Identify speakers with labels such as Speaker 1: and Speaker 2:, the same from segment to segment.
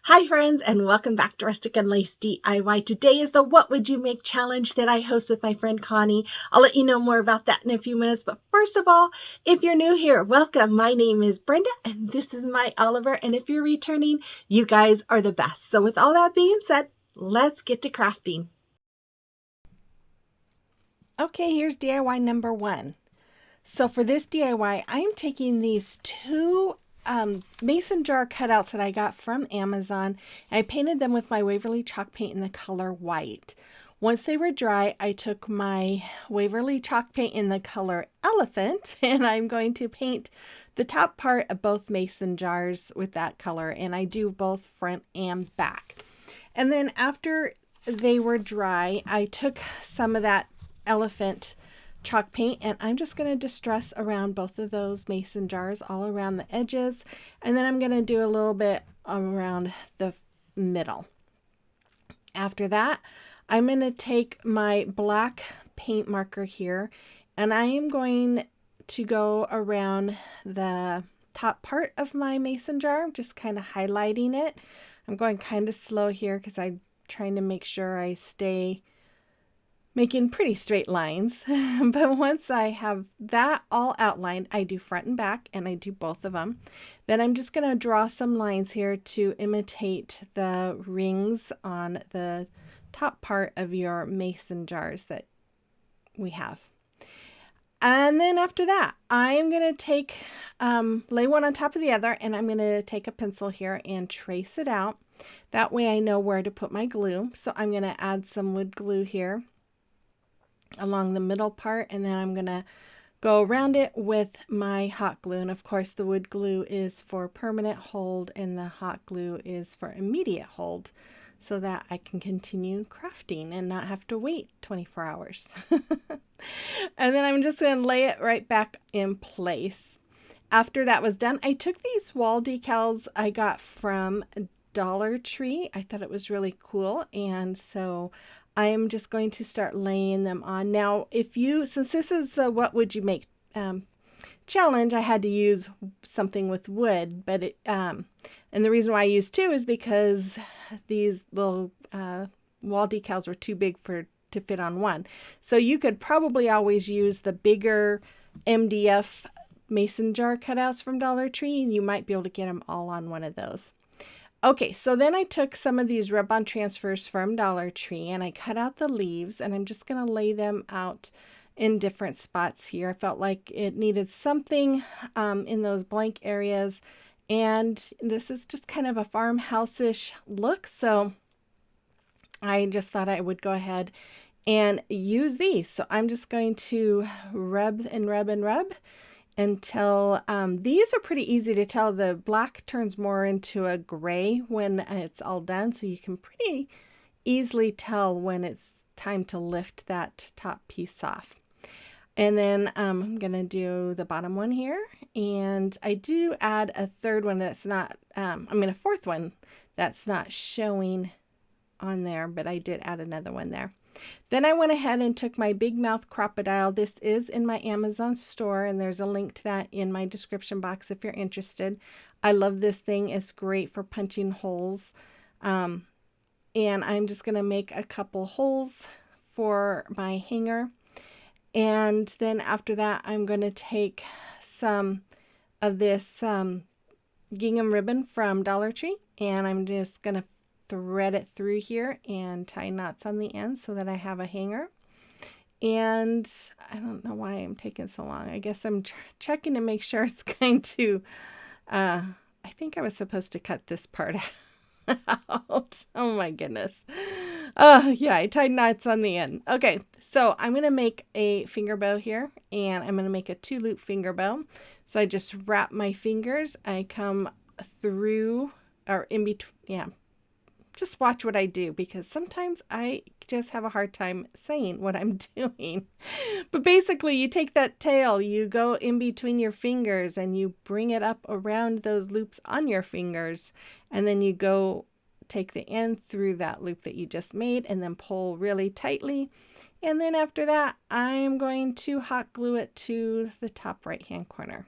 Speaker 1: Hi friends, and welcome back to Rustic and Lace DIY. Today is the What Would You Make challenge that I host with my friend Connie. I'll let you know more about that in a few minutes, but first of all, if you're new here, welcome. My name is Brenda and this is my Oliver, and if you're returning, you guys are the best. So with all that being said, let's get to crafting. Okay, here's DIY number 1. So for this DIY, I'm taking these two mason jar cutouts that I got from Amazon. And I painted them with my Waverly chalk paint in the color white. Once they were dry, I took my Waverly chalk paint in the color elephant, and I'm going to paint the top part of both mason jars with that color, and I do both front and back. And then after they were dry, I took some of that elephant chalk paint and I'm just going to distress around both of those mason jars all around the edges, and then I'm going to do a little bit around the middle. After that, I'm going to take my black paint marker here and I am going to go around the top part of my mason jar, just kind of highlighting it. I'm going kind of slow here because I'm trying to make sure I stay making pretty straight lines. But once I have that all outlined, I do front and back, and I do both of them. Then I'm just going to draw some lines here to imitate the rings on the top part of your mason jars that we have. And then after that, I'm going to take, lay one on top of the other, and I'm going to take a pencil here and trace it out. That way I know where to put my glue. So I'm going to add some wood glue here along the middle part, and then I'm going to go around it with my hot glue. And of course the wood glue is for permanent hold and the hot glue is for immediate hold, so that I can continue crafting and not have to wait 24 hours. And then I'm just going to lay it right back in place. After that was done, I took these wall decals I got from Dollar Tree. I thought it was really cool, and so I'm just going to start laying them on. Now, since this is the What Would You Make challenge, I had to use something with wood, but and the reason why I used two is because these little wall decals were too big to fit on one. So you could probably always use the bigger MDF mason jar cutouts from Dollar Tree, and you might be able to get them all on one of those. Okay, so then I took some of these rub-on transfers from Dollar Tree and I cut out the leaves, and I'm just going to lay them out in different spots here. I felt like it needed something in those blank areas, and this is just kind of a farmhouse-ish look, so I just thought I would go ahead and use these. So I'm just going to rub and rub and rub until these are pretty easy to tell. The black turns more into a gray when it's all done, so you can pretty easily tell when it's time to lift that top piece off. And then I'm gonna do the bottom one here, and I do add a third one that's not a fourth one that's not showing on there, but I did add another one there. Then I went ahead and took my big mouth crocodile. This is in my Amazon store, and there's a link to that in my description box if you're interested. I love this thing. It's great for punching holes. And I'm just going to make a couple holes for my hanger. And then after that, I'm going to take some of this gingham ribbon from Dollar Tree, and I'm just going to thread it through here and tie knots on the end so that I have a hanger. And I don't know why I'm taking so long. I guess I'm checking to make sure it's going to, I think I was supposed to cut this part out. Oh my goodness. Yeah, I tied knots on the end. Okay, so I'm going to make a finger bow here, and I'm going to make a 2-loop finger bow. So I just wrap my fingers. I come through or in between, yeah. Just watch what I do, because sometimes I just have a hard time saying what I'm doing. But basically, you take that tail, you go in between your fingers, and you bring it up around those loops on your fingers, and then you go take the end through that loop that you just made, and then pull really tightly. And then after that, I'm going to hot glue it to the top right hand corner.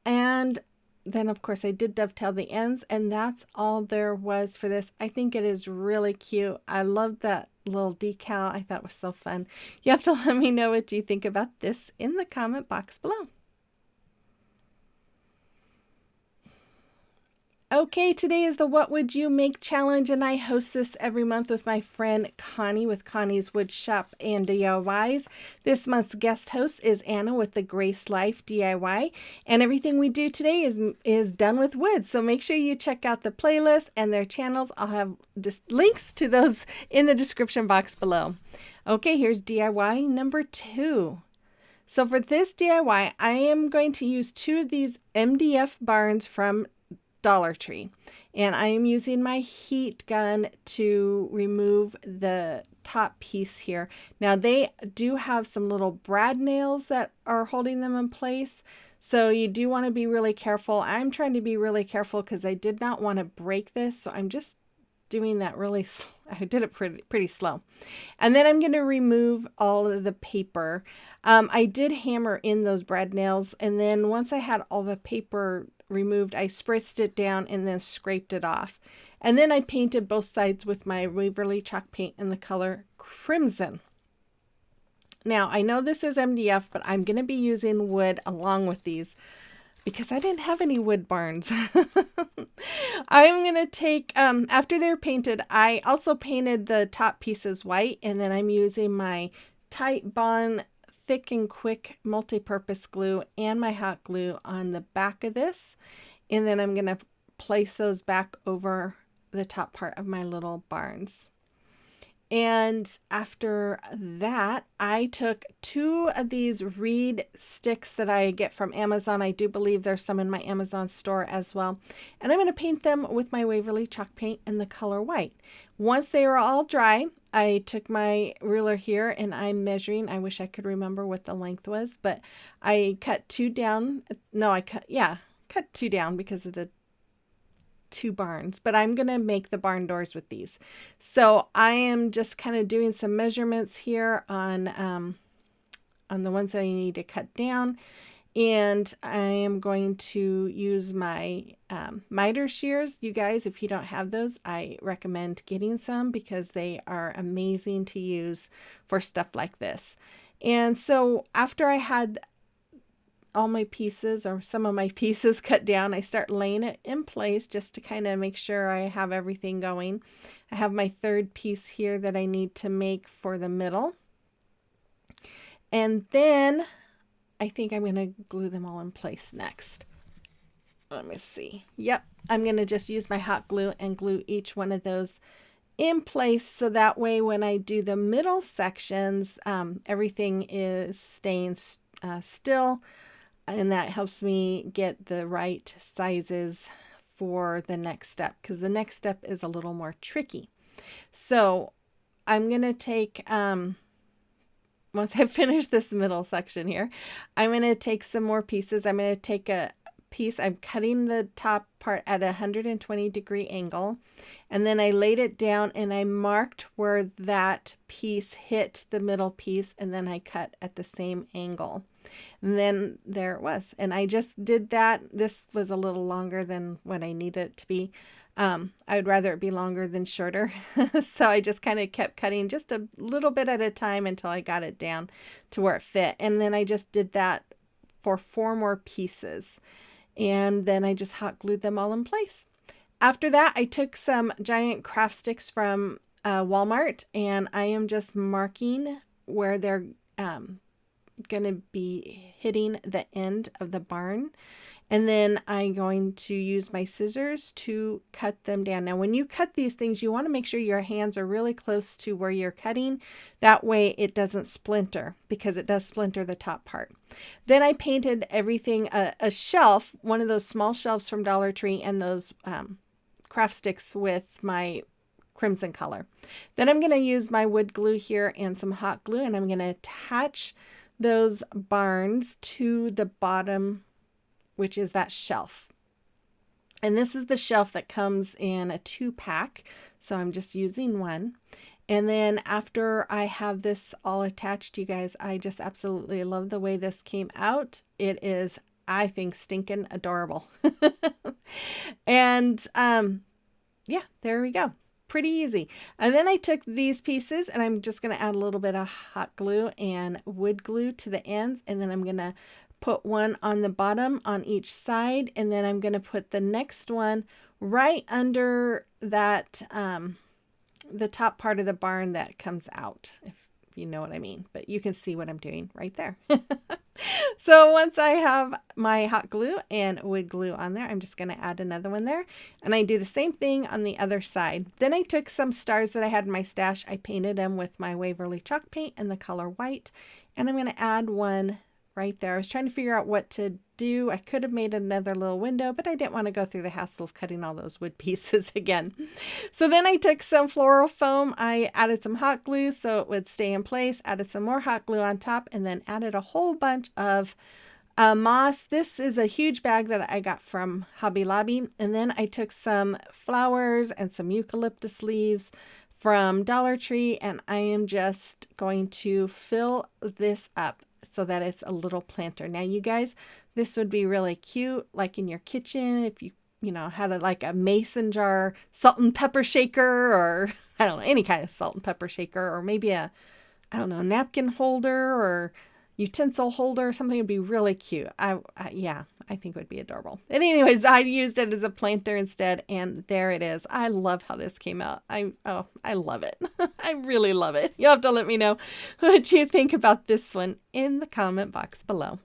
Speaker 1: And then of course I did dovetail the ends, and that's all there was for this. I think it is really cute. I love that little decal. I thought it was so fun. You have to let me know what you think about this in the comment box below. Okay, today is the What Would You Make Challenge, and I host this every month with my friend Connie with Connie's Woodshop and DIYs. This month's guest host is Anna with the Grace Life DIY, and everything we do today is done with wood. So make sure you check out the playlist and their channels. I'll have just links to those in the description box below. Okay, here's DIY number 2. So for this DIY, I am going to use 2 of these MDF barns from Dollar Tree, and I am using my heat gun to remove the top piece here. Now they do have some little brad nails that are holding them in place, so you do want to be really careful. I'm trying to be really careful because I did not want to break this, so I'm just doing that really I did it pretty slow. And then I'm going to remove all of the paper. I did hammer in those brad nails, and then once I had all the paper removed, I spritzed it down and then scraped it off. And then I painted both sides with my Waverly chalk paint in the color Crimson. Now I know this is MDF, but I'm going to be using wood along with these because I didn't have any wood barns. I'm going to take, after they're painted, I also painted the top pieces white, and then I'm using my Tight Bond Thick and Quick multi-purpose glue and my hot glue on the back of this, and then I'm going to place those back over the top part of my little barns. And after that, I took 2 of these reed sticks that I get from Amazon. I do believe there's some in my Amazon store as well. And I'm going to paint them with my Waverly chalk paint in the color white. Once they are all dry, I took my ruler here and I'm measuring. I wish I could remember what the length was, but I cut 2 down. No, I cut 2 down because of the 2 barns, but I'm going to make the barn doors with these. So I am just kind of doing some measurements here on the ones that I need to cut down. And I am going to use my miter shears. You guys, if you don't have those, I recommend getting some because they are amazing to use for stuff like this. And so after I had all my pieces or some of my pieces cut down, I start laying it in place just to kind of make sure I have everything going. I have my 3rd piece here that I need to make for the middle. And then I think I'm going to glue them all in place next. Let me see. Yep, I'm going to just use my hot glue and glue each one of those in place, so that way when I do the middle sections, everything is staying still. And that helps me get the right sizes for the next step, because the next step is a little more tricky. So I'm going to take, once I finish this middle section here, I'm going to take some more pieces. I'm going to take a piece. I'm cutting the top part at a 120-degree angle, and then I laid it down and I marked where that piece hit the middle piece, and then I cut at the same angle. And then there it was. And I just did that. This was a little longer than what I needed it to be. I would rather it be longer than shorter. So I just kind of kept cutting just a little bit at a time until I got it down to where it fit. And then I just did that for 4 more pieces. And then I just hot glued them all in place. After that, I took some giant craft sticks from Walmart, and I am just marking where they're going to be hitting the end of the barn, and then I'm going to use my scissors to cut them down. Now when you cut these things, you want to make sure your hands are really close to where you're cutting. That way it doesn't splinter, because it does splinter the top part. Then I painted everything a shelf, one of those small shelves from Dollar Tree, and those craft sticks with my crimson color. Then I'm going to use my wood glue here and some hot glue, and I'm going to attach those barns to the bottom, which is that shelf. And this is the shelf that comes in a 2-pack, so I'm just using one. And then after I have this all attached, you guys, I just absolutely love the way this came out. It is I think, stinking adorable. And yeah, there we go. Pretty easy. And then I took these pieces and I'm just going to add a little bit of hot glue and wood glue to the ends. And then I'm going to put one on the bottom on each side. And then I'm going to put the next one right under that, the top part of the barn that comes out, if you know what I mean. But you can see what I'm doing right there. So once I have my hot glue and wood glue on there, I'm just going to add another one there. And I do the same thing on the other side. Then I took some stars that I had in my stash. I painted them with my Waverly chalk paint in the color white. And I'm going to add one right there. I was trying to figure out what to do. I could have made another little window, but I didn't want to go through the hassle of cutting all those wood pieces again. So then I took some floral foam. I added some hot glue so it would stay in place, added some more hot glue on top, and then added a whole bunch of moss. This is a huge bag that I got from Hobby Lobby. And then I took some flowers and some eucalyptus leaves from Dollar Tree, and I am just going to fill this up so that it's a little planter. Now, you guys, this would be really cute, like in your kitchen, if you had like a mason jar salt and pepper shaker, or I don't know, any kind of salt and pepper shaker, or maybe a, I don't know, napkin holder or utensil holder or something. Would be really cute. Yeah, I think it would be adorable. And anyways, I used it as a planter instead, and there it is. I love how this came out. I love it. I really love it. You'll have to let me know what you think about this one in the comment box below.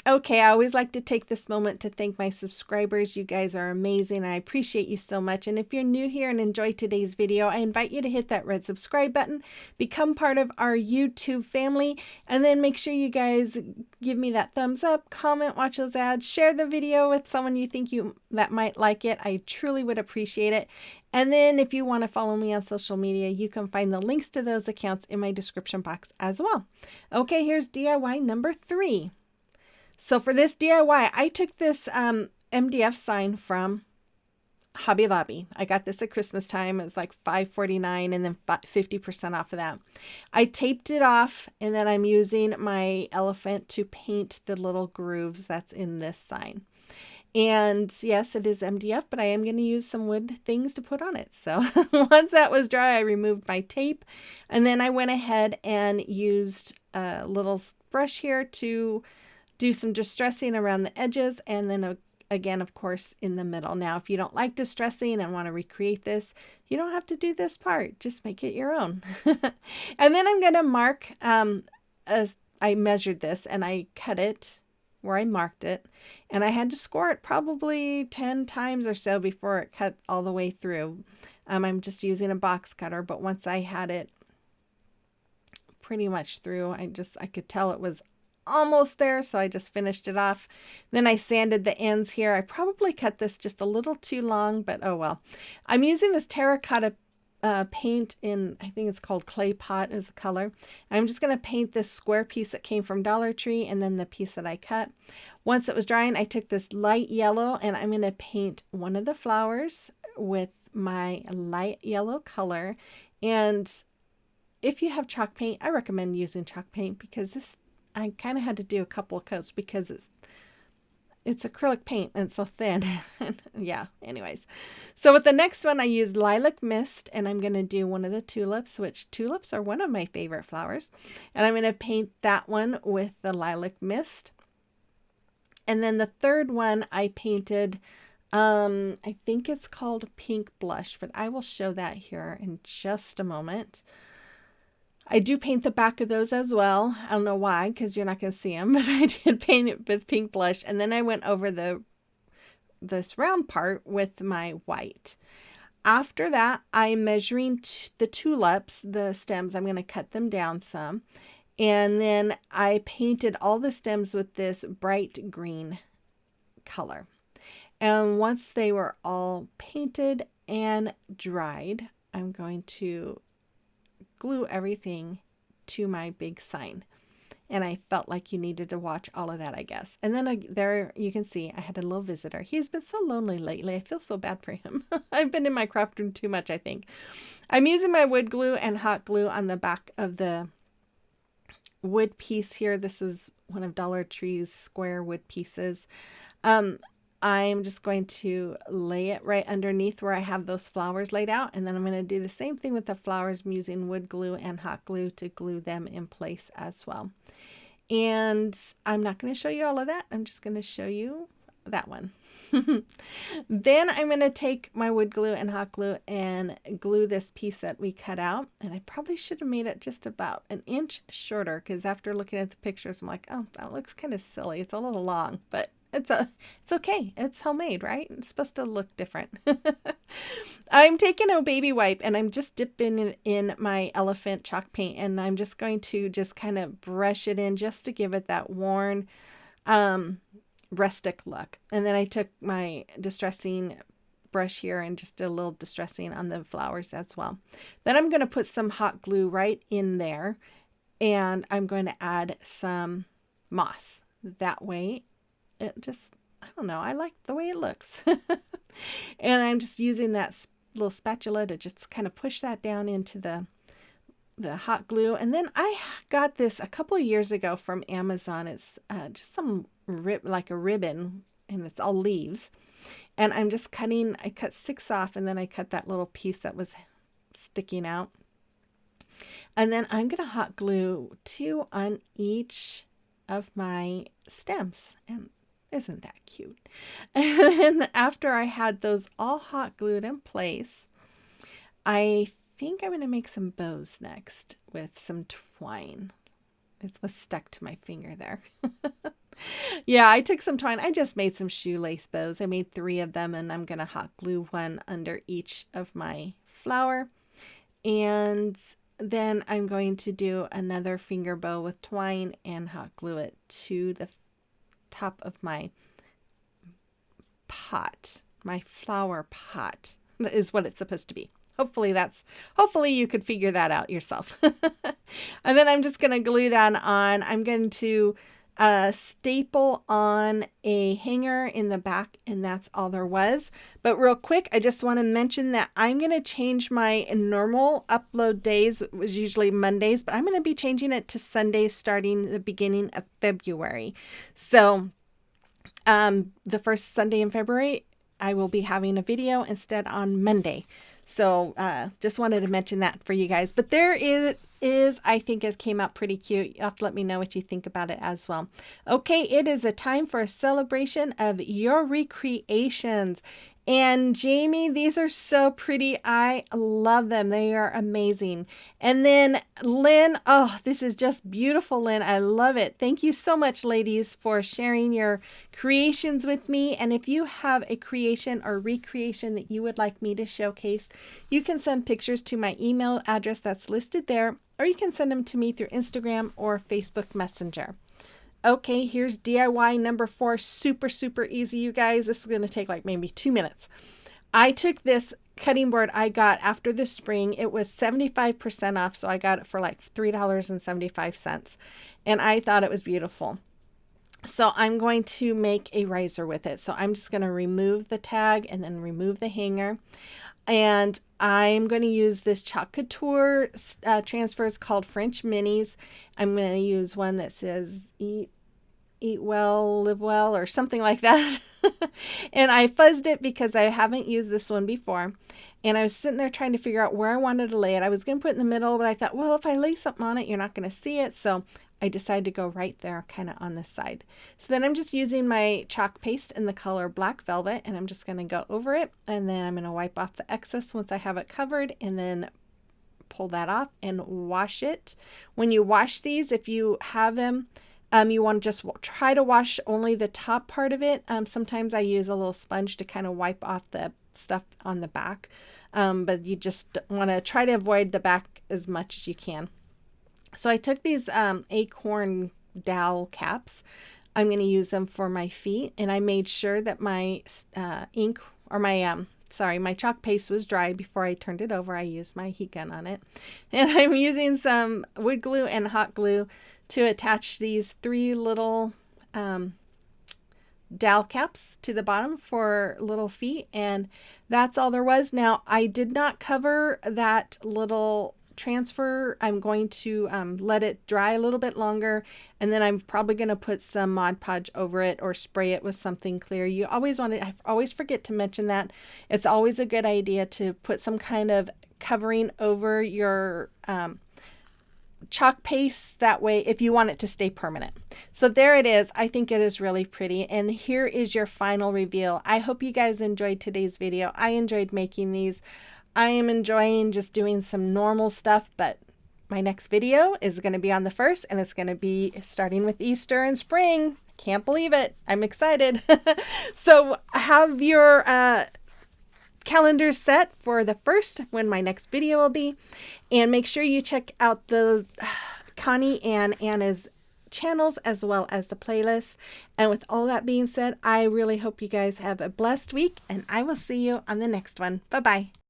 Speaker 1: Okay, I always like to take this moment to thank my subscribers. You guys are amazing. I appreciate you so much. And if you're new here and enjoyed today's video, I invite you to hit that red subscribe button, become part of our YouTube family, and then make sure you guys give me that thumbs up, comment, watch those ads, share the video with someone you think that might like it. I truly would appreciate it. And then if you want to follow me on social media, you can find the links to those accounts in my description box as well. Okay, here's DIY number 3. So for this DIY, I took this MDF sign from Hobby Lobby. I got this at Christmas time. It was like $5.49 and then 50% off of that. I taped it off, and then I'm using my elephant to paint the little grooves that's in this sign. And yes, it is MDF, but I am going to use some wood things to put on it. So once that was dry, I removed my tape, and then I went ahead and used a little brush here to do some distressing around the edges, and then again, of course, in the middle. Now, if you don't like distressing and want to recreate this, you don't have to do this part. Just make it your own. And then I'm going to mark, as I measured this and I cut it where I marked it, and I had to score it probably 10 times or so before it cut all the way through. I'm just using a box cutter, but once I had it pretty much through, I could tell it was almost there, so I just finished it off. Then I sanded the ends here. I probably cut this just a little too long, but oh well. I'm using this terracotta paint in, I think it's called Clay Pot is the color. I'm just going to paint this square piece that came from Dollar Tree, and then the piece that I cut. Once it was drying, I took this light yellow, and I'm going to paint one of the flowers with my light yellow color. And if you have chalk paint, I recommend using chalk paint, because this, I kind of had to do a couple of coats because it's acrylic paint and it's so thin. Yeah, anyways. So with the next one, I used Lilac Mist, and I'm going to do one of the tulips, which tulips are one of my favorite flowers. And I'm going to paint that one with the Lilac Mist. And then the third one I painted, I think it's called Pink Blush, but I will show that here in just a moment. I do paint the back of those as well. I don't know why, because you're not going to see them, but I did paint it with Pink Blush. And then I went over this round part with my white. After that, I'm measuring the tulips, the stems. I'm going to cut them down some. And then I painted all the stems with this bright green color. And once they were all painted and dried, I'm going to glue everything to my big sign. And I felt like you needed to watch all of that, I guess. And then there you can see I had a little visitor. He's been so lonely lately. I feel so bad for him. I've been in my craft room too much, I think. I'm using my wood glue and hot glue on the back of the wood piece here. This is one of Dollar Tree's square wood pieces. I'm just going to lay it right underneath where I have those flowers laid out. And then I'm going to do the same thing with the flowers. I'm using wood glue and hot glue to glue them in place as well. And I'm not going to show you all of that. I'm just going to show you that one. Then I'm going to take my wood glue and hot glue and glue this piece that we cut out. And I probably should have made it just about an inch shorter, because after looking at the pictures, I'm like, oh, that looks kind of silly. It's a little long, but it's okay. It's homemade, right? It's supposed to look different. I'm taking a baby wipe and I'm just dipping it in my elephant chalk paint, and I'm just going to just kind of brush it in just to give it that worn, rustic look. And then I took my distressing brush here and just did a little distressing on the flowers as well. Then I'm going to put some hot glue right in there, and I'm going to add some moss. That way it just, I don't know, I like the way it looks. And I'm just using that little spatula to just kind of push that down into the hot glue. And then I got this a couple of years ago from Amazon. It's just some like a ribbon, and it's all leaves. And I'm just cutting, I cut 6 off, and then I cut that little piece that was sticking out. And then I'm going to hot glue 2 on each of my stems. And isn't that cute? And then after I had those all hot glued in place, I think I'm going to make some bows next with some twine. It was stuck to my finger there. Yeah, I took some twine. I just made some shoelace bows. I made 3 of them, and I'm going to hot glue 1 under each of my flower. And then I'm going to do another finger bow with twine and hot glue it to the top of my pot. My flower pot is what it's supposed to be. Hopefully you could figure that out yourself. And then I'm just going to glue that on. I'm going to staple on a hanger in the back, and that's all there was. But real quick, I just want to mention that I'm going to change my normal upload days. It was usually Mondays, but I'm going to be changing it to Sundays starting the beginning of February. So the first Sunday in February, I will be having a video instead on Monday. So just wanted to mention that for you guys. But there is I think it came out pretty cute. You'll have to let me know what you think about it as well. Okay, it is a time for a celebration of your recreations. And Jamie, these are so pretty. I love them. They are amazing. And then Lynn, oh, this is just beautiful, Lynn. I love it. Thank you so much, ladies, for sharing your creations with me. And if you have a creation or recreation that you would like me to showcase, you can send pictures to my email address that's listed there, or you can send them to me through Instagram or Facebook Messenger. Okay, here's DIY number 4. Super, super easy, you guys. This is going to take like maybe 2 minutes. I took this cutting board I got after the spring. It was 75% off, so I got it for like $3.75. And I thought it was beautiful. So I'm going to make a riser with it. So I'm just going to remove the tag and then remove the hanger. And I'm going to use this Chalk Couture transfers called French Minis. I'm going to use one that says eat well, live well, or something like that. And I fuzzed it because I haven't used this one before. And I was sitting there trying to figure out where I wanted to lay it. I was going to put it in the middle, but I thought, well, if I lay something on it, you're not going to see it. So I decided to go right there, kind of on this side. So then I'm just using my chalk paste in the color Black Velvet, and I'm just going to go over it. And then I'm going to wipe off the excess once I have it covered, and then pull that off and wash it. When you wash these, if you have them, you want to just try to wash only the top part of it. Sometimes I use a little sponge to kind of wipe off the stuff on the back, but you just want to try to avoid the back as much as you can. So I took these acorn dowel caps. I'm going to use them for my feet, and I made sure that my ink or my chalk paste was dry before I turned it over. I used my heat gun on it, and I'm using some wood glue and hot glue to attach these 3 little dowel caps to the bottom for little feet, and that's all there was. Now, I did not cover that little transfer. I'm going to let it dry a little bit longer, and then I'm probably going to put some Mod Podge over it or spray it with something clear. You always want to, I always forget to mention that. It's always a good idea to put some kind of covering over your chalk paste, that way if you want it to stay permanent. So there it is. I think it is really pretty, and here is your final reveal. I hope you guys enjoyed today's video. I enjoyed making these. I am enjoying just doing some normal stuff, but my next video is going to be on the 1st, and it's going to be starting with Easter and spring. Can't believe it. I'm excited. So have your calendar set for the 1st, when my next video will be, and make sure you check out the Connie and Anna's channels as well as the playlist. And with all that being said, I really hope you guys have a blessed week, and I will see you on the next one. Bye bye.